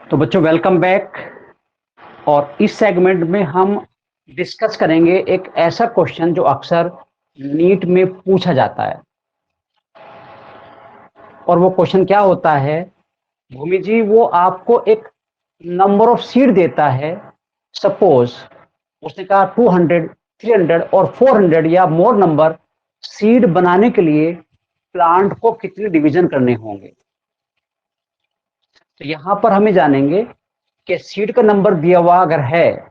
तो बच्चों welcome back. और इस सेगमेंट में हम डिस्कस करेंगे एक ऐसा क्वेश्चन जो अक्सर नीट में पूछा जाता है। और वो क्वेश्चन क्या होता है भूमि जी, वो आपको एक नंबर ऑफ सीड देता है। सपोज उसने कहा 200, 300 और 400 या मोर नंबर सीड बनाने के लिए प्लांट को कितने डिवीजन करने होंगे। तो यहां पर हमें जानेंगे कि सीड का नंबर दिया हुआ अगर है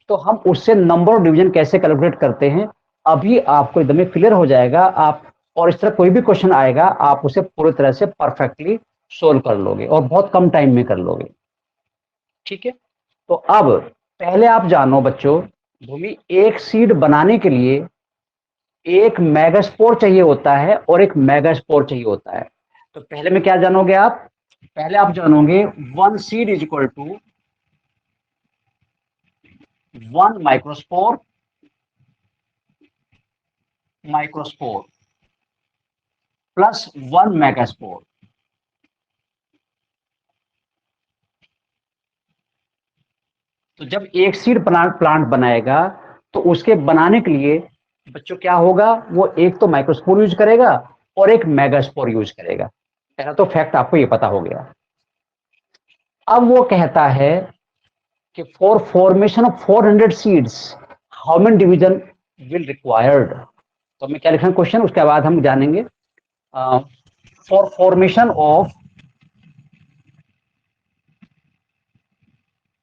तो हम उससे नंबर ऑफ डिवीजन कैसे कैलकुलेट करते हैं। अभी आपको एकदम क्लियर हो जाएगा आप। और इस तरह कोई भी क्वेश्चन आएगा आप उसे पूरी तरह से परफेक्टली सोल्व कर लोगे और बहुत कम टाइम में कर लोगे। ठीक है। तो अब पहले आप जानो बच्चों, भूमि एक सीड बनाने के लिए एक मेगास्पोर चाहिए होता है और एक मेगास्पोर चाहिए होता है। तो पहले में क्या जानोगे आप? पहले आप जानोगे one seed is equal to one microspore microspore plus one megaspore. तो जब एक सीड प्लांट बनाएगा तो उसके बनाने के लिए बच्चों क्या होगा, वो एक तो माइक्रोस्पोर यूज करेगा और एक मेगास्पोर यूज करेगा। पहला तो फैक्ट आपको ये पता हो गया। अब वो कहता है कि for formation of 400 seeds how many division will required. तो मैं क्या लिखा क्वेश्चन, उसके बाद हम जानेंगे। फॉर फॉर्मेशन ऑफ,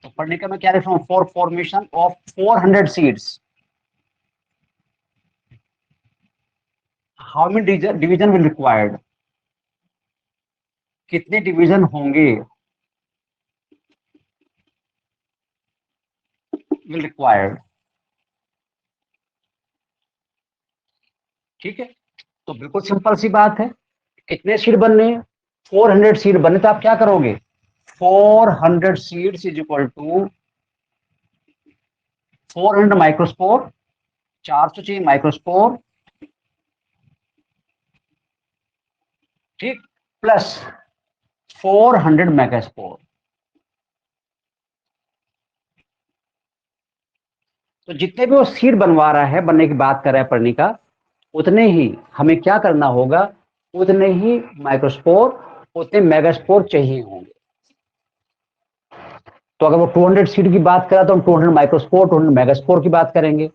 तो पढ़ने का मैं क्या लिख रहा हूं, for formation of 400 seeds how many division will required, कितने डिवीजन होंगे विल रिक्वायर्ड। ठीक है। तो बिल्कुल सिंपल सी बात है, कितने सीड बनने हैं? 400 सीड बनने। तो आप क्या करोगे, 400 seeds is equal to 400 microspore, 400 चाहिए माइक्रोस्पोर, ठीक, प्लस 400 मेगास्पोर। तो जितने भी वो सीड बनवा रहा है, बनने की बात कर रहा है पढ़ने का, उतने ही हमें क्या करना होगा, उतने ही माइक्रोस्पोर, उतने मेगास्पोर चाहिए होंगे। तो अगर वो 200 सीड की बात करा तो हम 200 माइक्रोस्पोर 200 मेगास्पोर की बात करेंगे।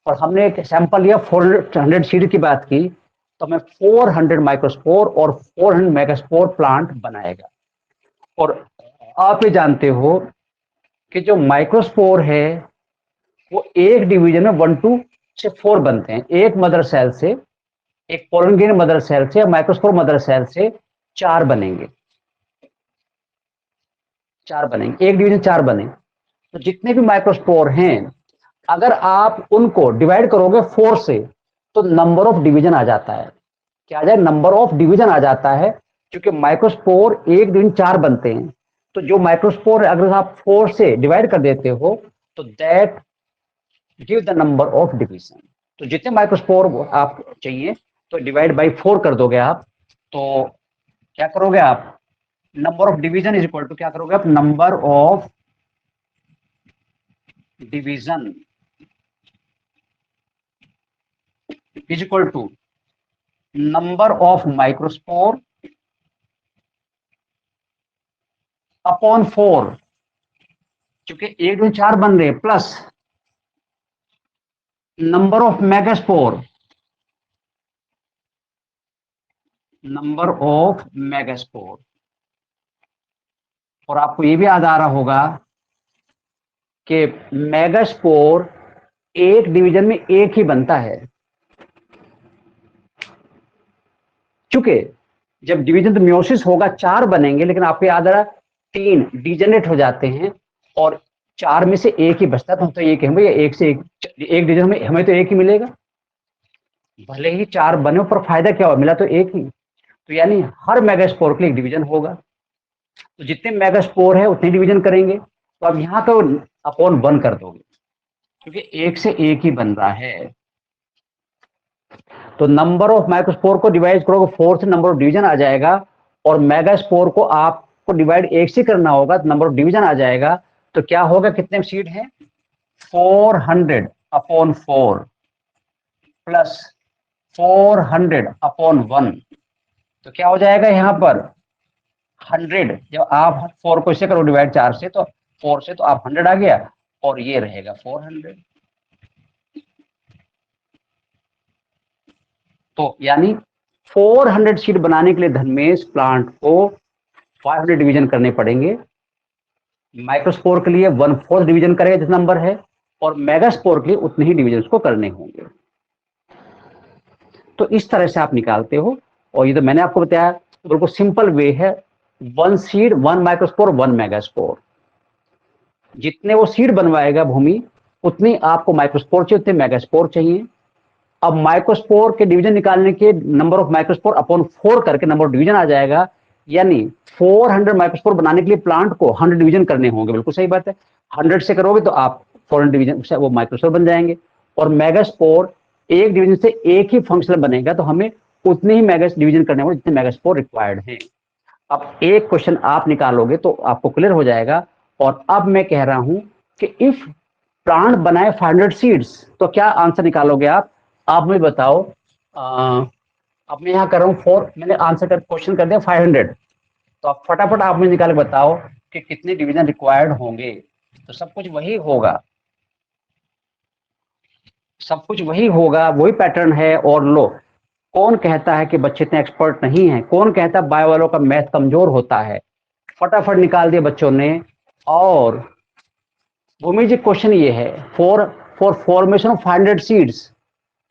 और हमने एक सैंपल लिया 400 सीड की बात की, तो हमें 400 माइक्रोस्पोर और 400 मेगास्पोर प्लांट बनाएगा। और आप ये जानते हो कि जो माइक्रोस्पोर है वो एक डिवीजन में 1 2 से 4 बनते हैं। एक मदर सेल से, एक पोलन ग्रेन मदर सेल से, माइक्रोस्पोर मदर सेल से 4 बनेंगे। 4 बनेंगे, एक डिवीजन 4 बने। तो जितने भी माइक्रोस्पोर हैं, अगर आप उनको डिवाइड करोगे 4 से तो नंबर ऑफ डिवीजन आ जाता है। क्या आ जाए, नंबर ऑफ डिवीजन आ जाता है। क्योंकि माइक्रोस्पोर एक डिवीजन 4 बनते हैं। तो जो माइक्रोस्पोर अगर आप 4 से डिवाइड कर देते हो तो that give the number of division. तो जितने माइक्रोस्पोर आप चाहिए तो डिवाइड बाई 4 कर दोगे आप। तो क्या करोगे आप, number of division is equal to क्या करोगे आप, number of division is equal to number of microspore upon 4, क्योंकि एक में 4 बन रहे, plus number of megaspore, number of megaspore. और आपको ये भी याद आ रहा होगा कि मेगास्पोर एक डिवीजन में एक ही बनता है। चूंकि जब डिवीजन तो म्योसिस होगा 4 बनेंगे, लेकिन आपको याद आ रहा 3 डिजेनरेट हो जाते हैं और 4 में से एक ही बचता है। तो एक है भैया, एक से एक डिवीजन में हमें तो एक ही मिलेगा। भले ही 4 बने पर फायदा क्या हुआ, मिला तो एक ही। तो यानी हर मेगास्पोर के लिए एक डिवीजन होगा। तो जितने मेगास्पोर है उतने डिवीजन करेंगे। तो अब यहां तो अपॉन 1 कर दोगे, क्योंकि एक से एक ही बन रहा है। तो नंबर ऑफ माइक्रोस्पोर को डिवाइड करोगे 4 से, नंबर ऑफ डिवीजन आ जाएगा। और मेगास्पोर को आपको आपको डिवाइड एक से करना होगा तो नंबर ऑफ डिवीजन आ जाएगा। तो क्या होगा, कितने सीट हैं, 400 अपॉन 4 प्लस 400 अपॉन 1। तो क्या हो जाएगा यहाँ पर 100। जब आप 4 को इससे करो डिवाइड 4 से, तो 4 से तो आप 100 आ गया, और ये रहेगा 400। तो यानी 400 सीट बनाने के लिए धनमेश प्लांट को 500 डिवीजन करने पड़ेंगे। माइक्रोस्पोर के लिए 1/4 डिवीजन करेगा जितना नंबर है, और मेगास्पोर के लिए उतने ही डिवीजन को करने होंगे। तो इस तरह से आप निकालते हो। और ये तो मैंने आपको बताया, बिल्कुल सिंपल वे है, 1 सीड 1 माइक्रोस्पोर 1 मेगास्पोर। जितने वो सीड बनवाएगा भूमि, उतनी आपको माइक्रोस्पोर चाहिए, उतने मेगास्पोर चाहिए। अब माइक्रोस्पोर के डिवीजन निकालने के नंबर ऑफ माइक्रोस्पोर अपॉन 4 करके नंबर ऑफ डिवीजन आ जाएगा। यानी 400 माइक्रोस्पोर बनाने के लिए प्लांट को 100 डिवीजन करने होंगे। बिल्कुल सही बात है, 100 से करोगे तो आप 400 डिवीजन वो माइक्रोस्पोर बन जाएंगे। और मेगास्पोर एक डिवीजन से एक ही फंक्शन बनेगा, तो हमें उतने ही मेगा डिवीजन करने होंगे जितने मेगास्पोर रिक्वायर्ड हैं। अब एक क्वेश्चन आप निकालोगे तो आपको क्लियर हो जाएगा। और अब मैं कह रहा हूं कि इफ प्लांट बनाए 500 सीड्स, तो क्या आंसर निकालोगे आप मुझे बताओ। अब मैं यहाँ कर रहा हूँ 4, मैंने आंसर कर क्वेश्चन कर दिया 500। तो आप फटाफट आप मुझे निकाल के बताओ कि कितने डिवीजन रिक्वायर्ड होंगे। तो सब कुछ वही होगा, सब कुछ वही होगा, वही पैटर्न है। और लो, कौन कहता है कि बच्चे इतने एक्सपर्ट नहीं हैं? कौन कहता है बायो वालों का मैथ कमजोर होता है? फटाफट निकाल दिया बच्चों ने। और भूमि जी क्वेश्चन ये है, फॉर फॉर्मेशन ऑफ 500 सीड्स,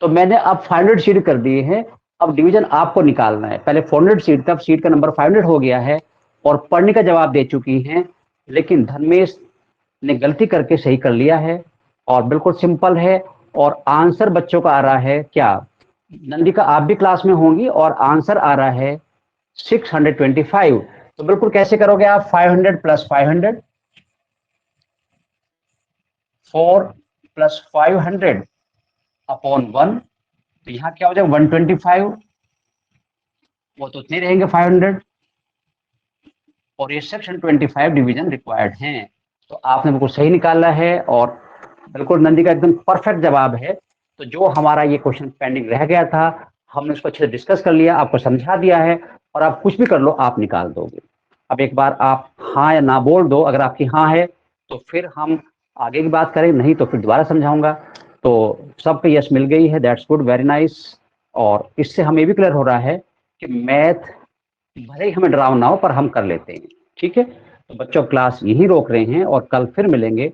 तो मैंने अब 500 सीड कर दिए हैं। अब डिवीजन आपको निकालना है। पहले 400 सीड था, सीड का नंबर 500 हो गया है, और पढ़ने का जवाब दे चुकी हैं। लेकिन धर्मेश ने गलती करके सही कर लिया है, और बिल्कुल सिंपल है। और आंसर बच्चों का आ रहा है क्या, नंदिका आप भी क्लास में होंगी, और आंसर आ रहा है 625। तो बिल्कुल कैसे करोगे आप, 500 प्लस 500, 4 प्लस 500 अपॉन 1। तो यहाँ क्या हो जाएगा 125, वो तो उतने रहेंगे 500, और ये 625 डिवीजन रिक्वायर्ड हैं। तो आपने बिल्कुल सही निकाला है, और बिल्कुल नंदी का एकदम परफेक्ट जवाब है। तो जो हमारा ये क्वेश्चन पेंडिंग रह गया था, हमने उसको अच्छे से डिस्कस कर लिया, आपको समझा दिया है, और आप कुछ भी कर लो आप निकाल दोगे। अब एक बार आप हाँ या ना बोल दो। अगर आपकी हाँ है तो फिर हम आगे की बात करें, नहीं तो फिर दोबारा समझाऊंगा। तो सबको यस मिल गई है, दैट्स गुड, वेरी नाइस। और इससे हमें भी क्लियर हो रहा है कि मैथ भले ही हमें डराव ना हो, पर हम कर लेते हैं। ठीक है, तो बच्चों क्लास यही रोक रहे हैं, और कल फिर मिलेंगे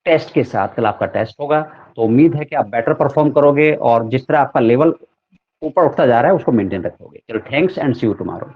टेस्ट के साथ। कल आपका टेस्ट होगा, तो उम्मीद है कि आप बेटर परफॉर्म करोगे, और जिस तरह आपका लेवल ऊपर उठता जा रहा है उसको मेंटेन रखोगे। चलो, thanks and see you tomorrow.